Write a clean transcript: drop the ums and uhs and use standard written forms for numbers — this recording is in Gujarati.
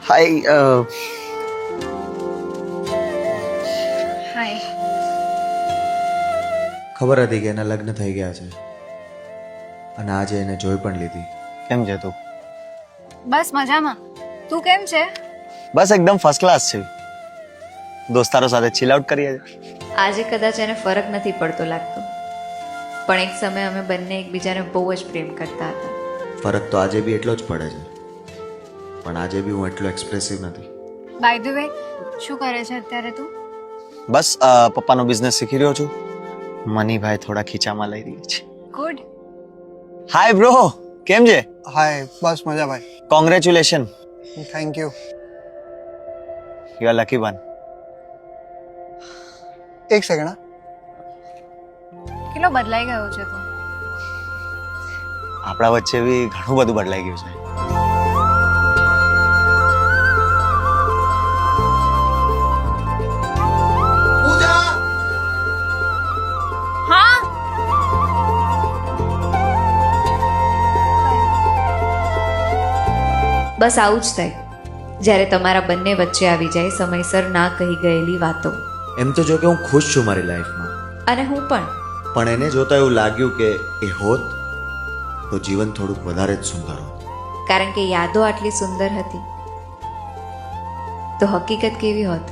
હાય હાય. ખબર હતી કે એના લગ્ન થઈ ગયા છે અને આજે એને જોઈ પણ લીધી. કેમ છે તું? બસ મજામાં. તું કેમ છે? બસ એકદમ ફર્સ્ટ ક્લાસ છે. દોસ્તારો સાથે ચીલ આઉટ કરીએ છીએ. આજે કદાચ એને ફરક નથી પડતો લાગતો, પણ એક સમયે અમે બંને એકબીજાને બહુ જ પ્રેમ કરતા હતા. ફરક તો આજે બી એટલો જ પડે છે, પણ આજે બી હું એટલો એક્સપ્રેસિવ નથી. બાય ધ વે, શું કરે છે અત્યારે તું? બસ પપ્પાનો બિઝનેસ શીખી રહ્યો છું. મનીભાઈ થોડા ખીચામાં લઈ રહ્યા છે. ગુડ. હાય બ્રો, કેમ છે? હાય, બસ મજા ભાઈ. Congratulation, thank you. You are lucky one. એક સેકન્ડ. કેટલો બદલાઈ ગયો છે તું. આપણા વચ્ચે બી ઘણું બધું બદલાઈ ગયું છે. હા. બસ આવું જ થાય જ્યારે તમારા બંને વચ્ચે આવી જાય સમયસર ના કહી ગયેલી વાતો. એમ તો જો કે હું ખુશ છું મારી લાઈફમાં, અને હું પણ. પણ એને જોતા એવું લાગ્યું કે એ હોત તો જીવન થોડુંક વધારે જ સુંદર હોત. કારણ કે યાદો આટલી સુંદર હતી તો હકીકત કેવી હોત.